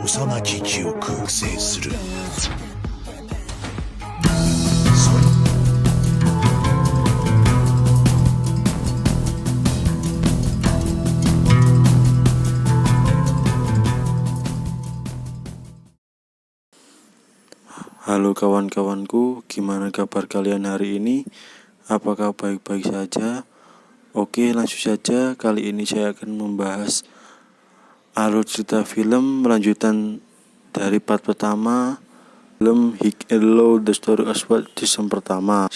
幼き記憶複製する。Halo kawan-kawanku, gimana kabar kalian hari ini? Apakah baik-baik saja? Oke, langsung saja. Kali ini saya akan membahas alur cerita film lanjutan dari part pertama film High and Low The Story of Sword season pertama.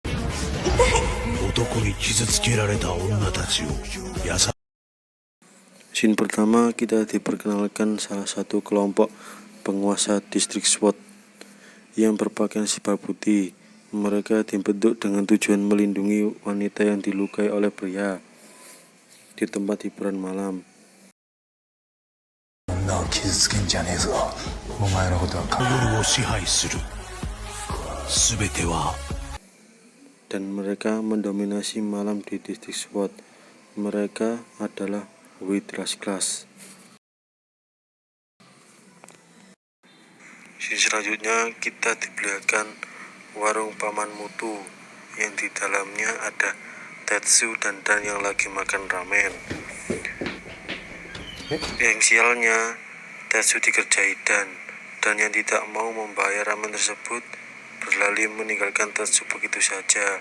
男に傷つけられた女たちを優し Scene pertama kita diperkenalkan salah satu kelompok penguasa distrik SWAT yang berpakaian sipil putih. Mereka dibentuk dengan tujuan melindungi wanita yang dilukai oleh pria di tempat hiburan malam. 女を傷つけんじゃねえぞ。お前のことは夜を支配する。すべては Dan mereka mendominasi malam di distrik SWAT. Mereka adalah Wheatgrass Class. Scene selanjutnya kita diperlihatkan warung Paman Mutu yang di dalamnya ada Tetsu dan Dan yang lagi makan ramen. Yang sialnya, Tetsu dikerjai Dan yang tidak mau membayar ramen tersebut berlari meninggalkan Tetsu begitu saja.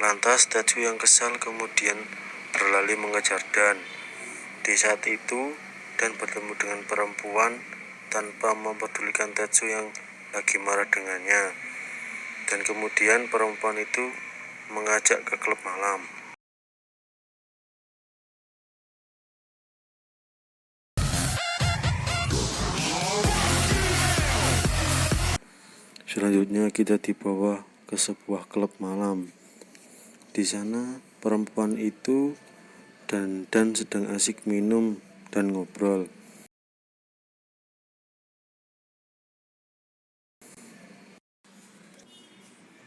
Lantas Tetsu yang kesal kemudian berlari mengejar Dan. Di saat itu Dan bertemu dengan perempuan tanpa mempedulikan Tetsu yang lagi marah dengannya. Dan kemudian perempuan itu mengajak ke klub malam. Selanjutnya kita dibawa ke sebuah klub malam. Di sana perempuan itu dan Dan sedang asik minum dan ngobrol.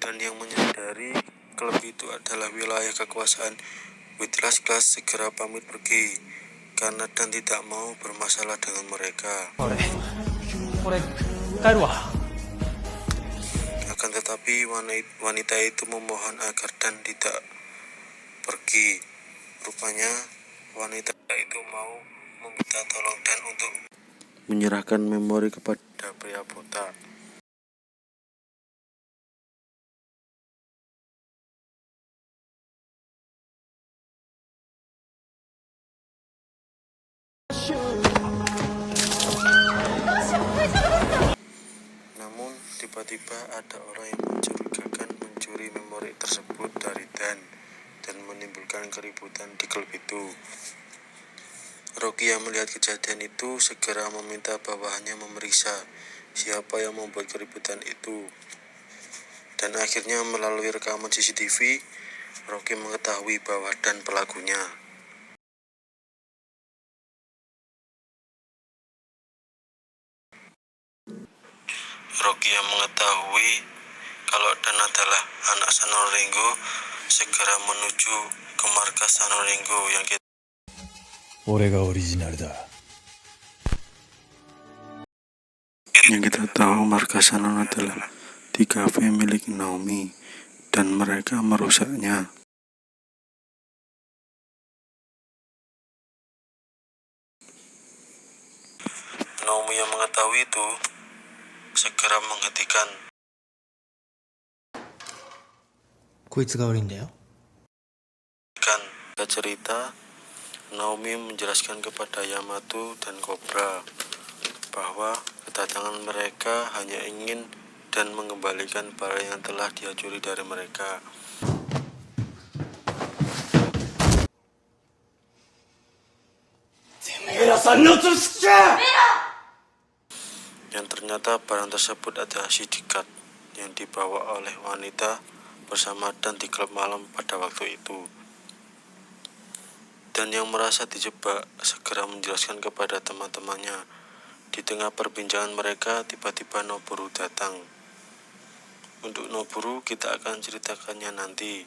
Dan yang menyadari klub itu adalah wilayah kekuasaan Wheatgrass Class segera pamit pergi karena Dan tidak mau bermasalah dengan mereka. Akan tetapi wanita itu memohon agar Dan tidak pergi. Rupanya wanita itu mau meminta tolong Dan untuk menyerahkan memori kepada pria botak. Namun tiba-tiba ada orang yang mencurigakan mencuri memori tersebut dari Dan menimbulkan keributan di klub itu. Rocky yang melihat kejadian itu segera meminta bawahannya memeriksa siapa yang membuat keributan itu. Dan akhirnya melalui rekaman CCTV, Rocky mengetahui bahwa Dan pelakunya. Rocky yang mengetahui kalau Dan adalah anak Sanor Ringo segera menuju ke markas Sanor Ringo yang kita tahu markas Sanor adalah di kafe milik Naomi dan mereka merusaknya. Naomi yang mengetahui itu segera menghentikan. こいつが悪いんだよ。 Cerita, Naomi menjelaskan kepada Yamato dan Cobra bahwa kedatangan mereka hanya ingin Dan mengembalikan barang yang telah dia curi dari mereka. Yang ternyata barang tersebut adalah CD card yang dibawa oleh wanita bersama Dan di klub malam pada waktu itu. Dan yang merasa dijebak segera menjelaskan kepada teman-temannya. Di tengah perbincangan mereka, tiba-tiba Noboru datang. Untuk Noboru kita akan ceritakannya nanti.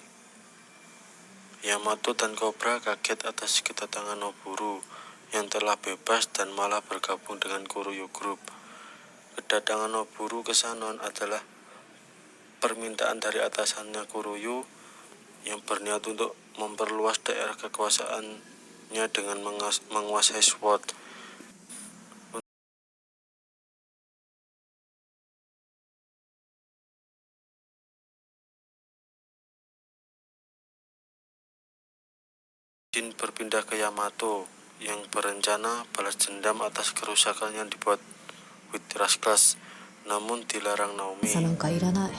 Yamato dan Cobra kaget atas kedatangan Noboru yang telah bebas dan malah bergabung dengan Kuroyo Group. Kedatangan Noburu ke Sanon adalah permintaan dari atasannya Kuroyo yang berniat untuk memperluas daerah kekuasaannya dengan menguasai SWOT. Jin berpindah ke Yamato yang berencana balas dendam atas kerusakan yang dibuat Withrush Class, namun dilarang Naomi. なんかいらない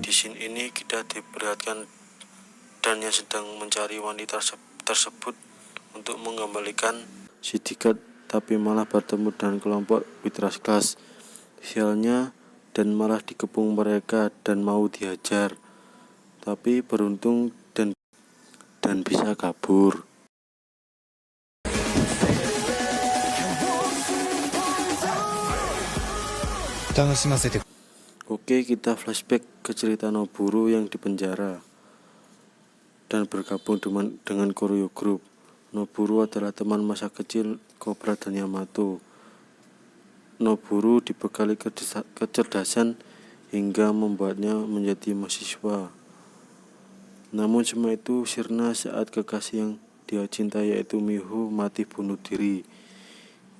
Di scene ini kita diperlihatkan Dan yang sedang mencari wanita tersebut untuk mengembalikan Syndicate, tapi malah bertemu dengan kelompok Withrush Class. Sialnya, Dan malah dikepung mereka dan mau dihajar, tapi beruntung dan bisa kabur. Oke, kita flashback ke cerita Noburu yang di penjara dan bergabung dengan Kuroyo Group. Noburu adalah teman masa kecil Cobra dan Yamato. Noburu dibekali kecerdasan hingga membuatnya menjadi mahasiswa. Namun semua itu sirna saat kekasih yang dia cintai yaitu Miho mati bunuh diri.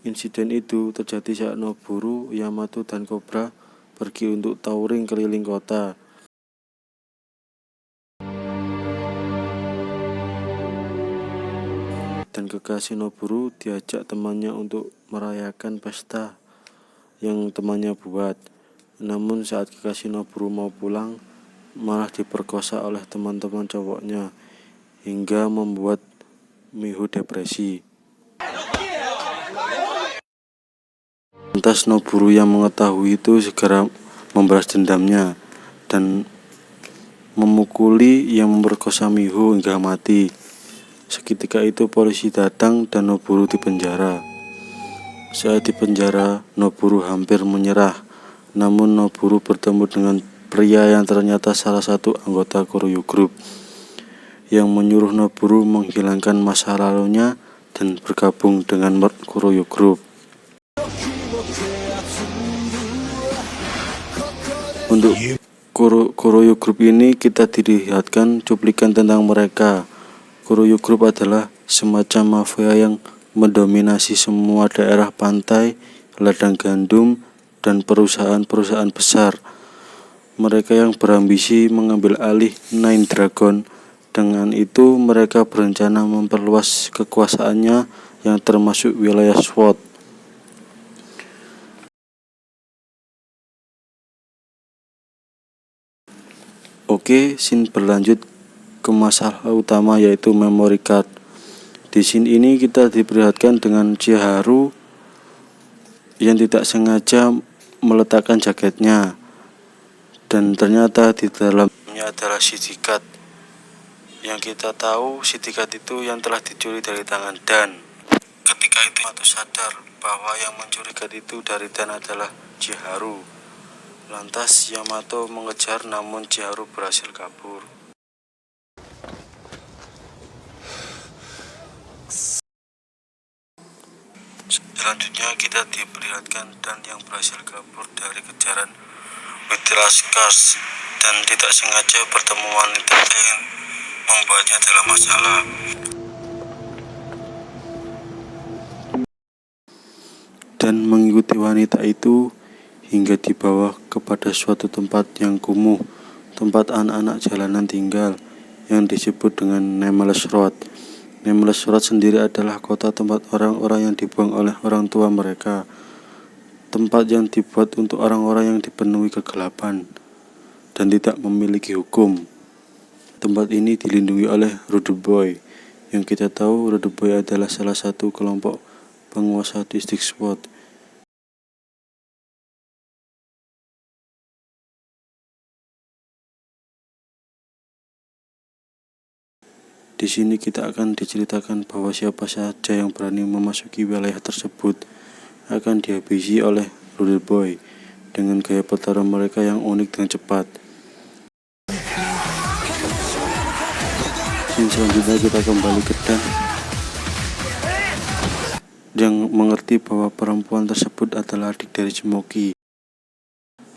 Insiden itu terjadi saat Noburu, Yamato, dan Cobra pergi untuk touring keliling kota. Dan kekasih Noburu diajak temannya untuk merayakan pesta yang temannya buat. Namun saat kekasih Noburu mau pulang, malah diperkosa oleh teman-teman cowoknya hingga membuat Miho depresi. Lantas Noburu yang mengetahui itu segera membalas dendamnya dan memukuli yang memperkosa Miho hingga mati. Seketika itu polisi datang dan Noburu dipenjara. Saat di penjara, Noburu hampir menyerah. Namun Noburu bertemu dengan pria yang ternyata salah satu anggota Kuroyo Group yang menyuruh Noburu menghilangkan masa lalunya dan bergabung dengan Kuroyo Group. Untuk Kuroyo Group ini kita dilihatkan cuplikan tentang mereka. Kuroyo Group adalah semacam mafia yang mendominasi semua daerah pantai, ladang gandum, dan perusahaan-perusahaan besar. Mereka yang berambisi mengambil alih Nine Dragon. Dengan itu mereka berencana memperluas kekuasaannya yang termasuk wilayah SWOT. Oke, scene berlanjut ke masalah utama yaitu memory card. Di scene ini kita diperlihatkan dengan Chiharu yang tidak sengaja meletakkan jaketnya. Dan ternyata di dalamnya adalah Syndicate. Yang kita tahu Syndicate itu yang telah dicuri dari tangan Dan. Ketika itu Yamato sadar bahwa yang mencuri card itu dari Dan adalah Chiharu. Lantas Yamato mengejar namun Chiharu berhasil kabur. Selanjutnya kita diperlihatkan Dan yang berhasil kabur dari kejaran Withrush Class dan tidak sengaja bertemu wanita yang membuatnya dalam masalah. Dan mengikuti wanita itu hingga dibawa kepada suatu tempat yang kumuh, tempat anak-anak jalanan tinggal yang disebut dengan Nameless Road. Nameless Road sendiri adalah kota tempat orang-orang yang dibuang oleh orang tua mereka. Tempat yang dibuat untuk orang-orang yang dipenuhi kegelapan dan tidak memiliki hukum. Tempat ini dilindungi oleh Rude Boy. Yang kita tahu Rude Boy adalah salah satu kelompok penguasa distrik SWOT. Di sini kita akan diceritakan bahwa siapa saja yang berani memasuki wilayah tersebut akan dihabisi oleh Rude Boy dengan gaya pertarungan mereka yang unik dan cepat. Selanjutnya kita kembali ke Dan yang mengerti bahwa perempuan tersebut adalah adik dari Smoky.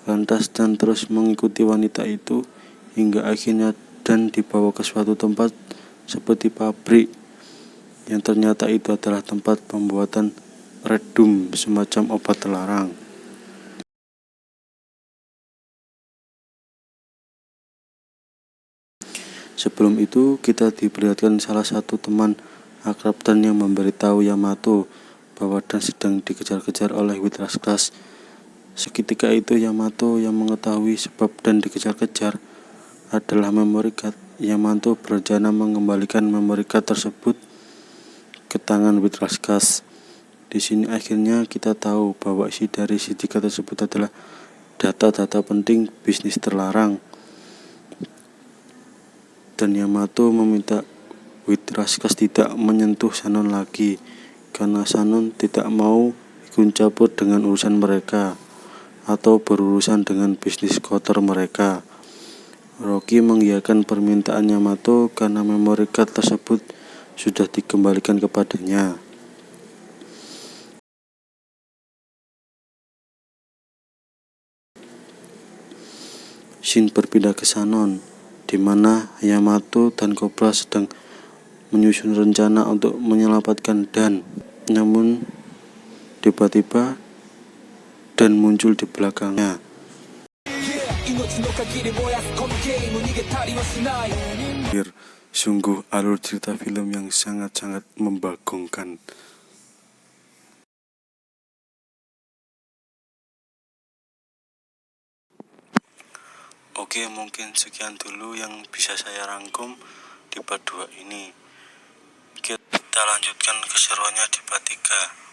Lantas Dan terus mengikuti wanita itu hingga akhirnya Dan dibawa ke suatu tempat seperti pabrik, yang ternyata itu adalah tempat pembuatan redum, semacam obat terlarang. Sebelum itu, kita diperlihatkan salah satu teman akrab Dan yang memberitahu Yamato bahwa Dan sedang dikejar-kejar oleh Witras. Seketika itu Yamato yang mengetahui sebab Dan dikejar-kejar adalah memory card. Yamato berencana mengembalikan memory card tersebut ke tangan Witras. Di sini akhirnya kita tahu bahwa isi dari CD card tersebut adalah data-data penting bisnis terlarang. Dan Yamato meminta Witras tidak menyentuh Shannon lagi karena Shannon tidak mau ikut campur dengan urusan mereka atau berurusan dengan bisnis kotor mereka. Rocky mengiyakan permintaan Yamato karena memory card tersebut sudah dikembalikan kepadanya. Scene berpindah ke Shannon, di mana Yamato dan Cobra sedang menyusun rencana untuk menyelamatkan Dan. Namun tiba-tiba Dan muncul di belakangnya. Sungguh alur cerita film yang sangat-sangat membagongkan. Oke, mungkin sekian dulu yang bisa saya rangkum di part 2 ini. Kita lanjutkan keseruannya di part 3.